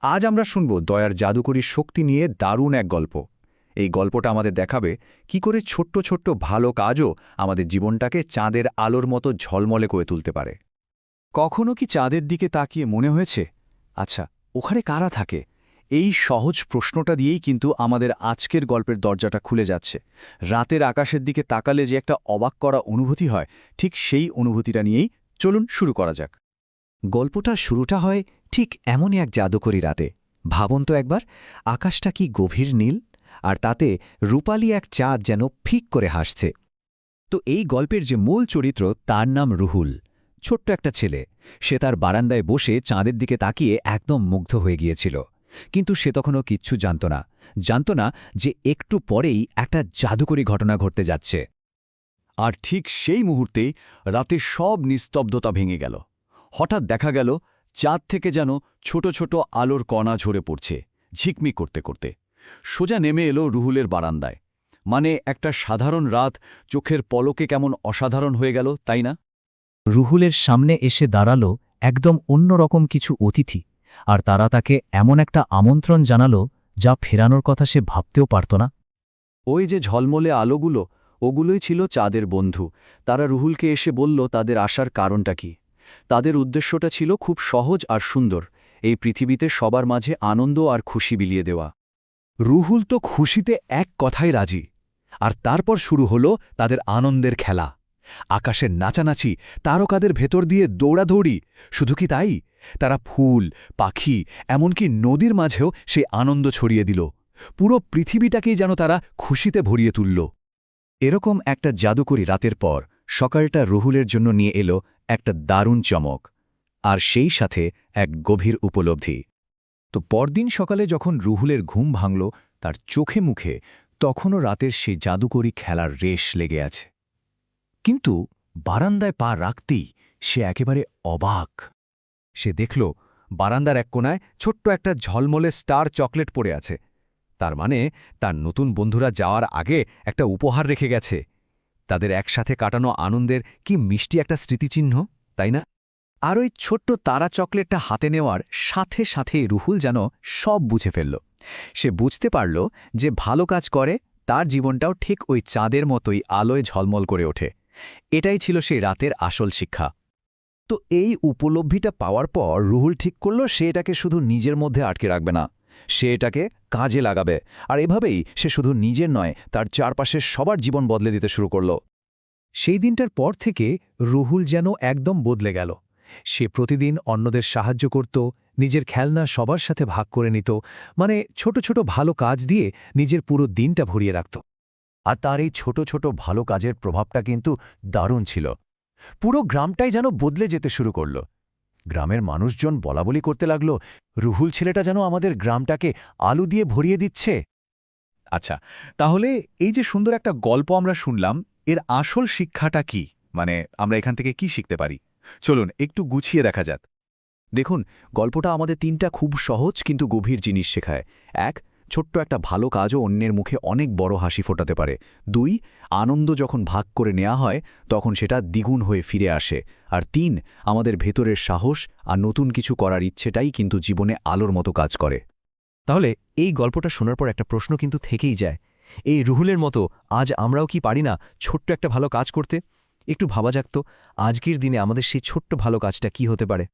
আজ আমরা শুনব দয়ার জাদুকরী শক্তি নিয়ে দারুণ এক গল্প। এই গল্পটা আমাদের দেখাবে কি করে ছোট্ট ছোট্ট ভালো কাজও আমাদের জীবনটাকে চাঁদের আলোর মতো ঝলমলে করে তুলতে পারে। কখনো কি চাঁদের দিকে তাকিয়ে মনে হয়েছে, আচ্ছা ওখানে কারা থাকে? এই সহজ প্রশ্নটা দিয়েই কিন্তু আমাদের আজকের গল্পের দরজাটা খুলে যাচ্ছে। রাতের আকাশের দিকে তাকালে যে একটা অবাক করা অনুভূতি হয়, ঠিক সেই অনুভূতিটা নিয়েই চলুন শুরু করা যাক। গল্পটার শুরুটা হয় ঠিক এমনই এক জাদুকরী রাতে। ভাবুন তো একবার, আকাশটা কি গভীর নীল, আর তাতে রূপালী এক চাঁদ যেন ফিক করে হাসছে। তো এই গল্পের যে মূল চরিত্র, তার নাম রুহুল। ছোট্ট একটা ছেলে, সে তার বারান্দায় বসে চাঁদের দিকে তাকিয়ে একদম মুগ্ধ হয়ে গিয়েছিল। কিন্তু সে তখনও কিচ্ছু জানত না যে একটু পরেই একটা জাদুকরী ঘটনা ঘটতে যাচ্ছে। আর ঠিক সেই মুহূর্তেই রাতে সব নিস্তব্ধতা ভেঙে গেল। হঠাৎ দেখা গেল চাঁদ থেকে যেন ছোট ছোট আলোর কণা ঝরে পড়ছে, ঝিকমিক করতে করতে সোজা নেমে এলো রুহুলের বারান্দায়। মানে একটা সাধারণ রাত চোখের পলকে কেমন অসাধারণ হয়ে গেল, তাই না? রুহুলের সামনে এসে দাঁড়ালো একদম অন্যরকম কিছু অতিথি, আর তারা তাকে এমন একটা আমন্ত্রণ জানালো যা ফেরানোর কথা সে ভাবতেও পারত না। ওই যে ঝলমলে আলোগুলো, ওগুলোই ছিল চাঁদের বন্ধু। তারা রুহুলকে এসে বলল তাদের আসার কারণটা কি। তাদের উদ্দেশ্যটা ছিল খুব সহজ আর সুন্দর, এই পৃথিবীতে সবার মাঝে আনন্দ আর খুশি বিলিয়ে দেওয়া। রুহুল তো খুশিতে এক কথাই রাজি। আর তারপর শুরু হলো তাদের আনন্দের খেলা। আকাশের নাচানাচি, তারকাদের ভেতর দিয়ে দৌড়াদৌড়ি। শুধু কি তাই, তারা ফুল, পাখি, এমনকি নদীর মাঝেও সেই আনন্দ ছড়িয়ে দিল। পুরো পৃথিবীটাকেই যেন তারা খুশিতে ভরিয়ে তুলল। এরকম একটা জাদুকরী রাতের পর সকালটা রুহুলের জন্য নিয়ে এলো একটা দারুণ চমক, আর সেই সাথে এক গভীর উপলব্ধি। তো পরদিন সকালে যখন রুহুলের ঘুম ভাঙল, তার চোখে মুখে তখনও রাতের সেই জাদুকরী খেলার রেশ লেগে আছে। কিন্তু বারান্দায় পা রাখতেই সে একেবারে অবাক। সে দেখল বারান্দার এক কোণায় ছোট্ট একটা ঝলমলে স্টার চকলেট পড়ে আছে। তার মানে তার নতুন বন্ধুরা যাওয়ার আগে একটা উপহার রেখে গেছে। তাদের একসাথে কাটানো আনন্দের কি মিষ্টি একটা স্মৃতিচিহ্ন, তাই না? আর ওই ছোট্ট তারা চকলেটটা হাতে নেওয়ার সাথে সাথেই রুহুল যেন সব বুঝে ফেলল। সে বুঝতে পারল যে ভালো কাজ করে তার জীবনটাও ঠিক ওই চাঁদের মতোই আলোয় ঝলমল করে ওঠে। এটাই ছিল সেই রাতের আসল শিক্ষা। তো এই উপলব্ধিটা পাওয়ার পর রুহুল ঠিক করল সে এটাকে শুধু নিজের মধ্যে আটকে রাখবে না, সে এটাকে কাজে লাগাবে। আর এভাবেই সে শুধু নিজের নয়, তার চারপাশের সবার জীবন বদলে দিতে শুরু করল। সেই দিনটার পর থেকে রুহুল যেন একদম বদলে গেল। সে প্রতিদিন অন্যদের সাহায্য করত, নিজের খেলনা সবার সাথে ভাগ করে নিত, মানে ছোট ছোট ভালো কাজ দিয়ে নিজের পুরো দিনটা ভরিয়ে রাখত। আর তার এই ছোট ছোট ভালো কাজের প্রভাবটা কিন্তু দারুণ ছিল। পুরো গ্রামটাই যেন বদলে যেতে শুরু করল। গ্রামের মানুষজন বলাবলি করতে লাগল, রুহুল ছেলেটা যেন আমাদের গ্রামটাকে আলো দিয়ে ভরিয়ে দিচ্ছে। আচ্ছা, তাহলে এই যে সুন্দর একটা গল্প আমরা শুনলাম, এর আসল শিক্ষাটা কি? মানে আমরা এখান থেকে কি শিখতে পারি? চলুন একটু গুছিয়ে দেখা যাক। দেখুন, গল্পটা আমাদের তিনটা খুব সহজ কিন্তু গভীর জিনিস শেখায়। ১. ছোট্ট একটা ভালো কাজও অন্যের মুখে অনেক বড় হাসি ফোটাতে পারে। ২. আনন্দ যখন ভাগ করে নেওয়া হয় তখন সেটা দ্বিগুণ হয়ে ফিরে আসে। আর ৩. আমাদের ভেতরের সাহস আর নতুন কিছু করার ইচ্ছেটাই কিন্তু জীবনে আলোর মতো কাজ করে। তাহলে এই গল্পটা শোনার পর একটা প্রশ্ন কিন্তু থেকেই যায়, এই রুহুলের মতো আজ আমরাও কি পারি না ছোট্ট একটা ভালো কাজ করতে? একটু ভাবা যাক তো, আজকের দিনে আমাদের সেই ছোট্ট ভালো কাজটা কি হতে পারে?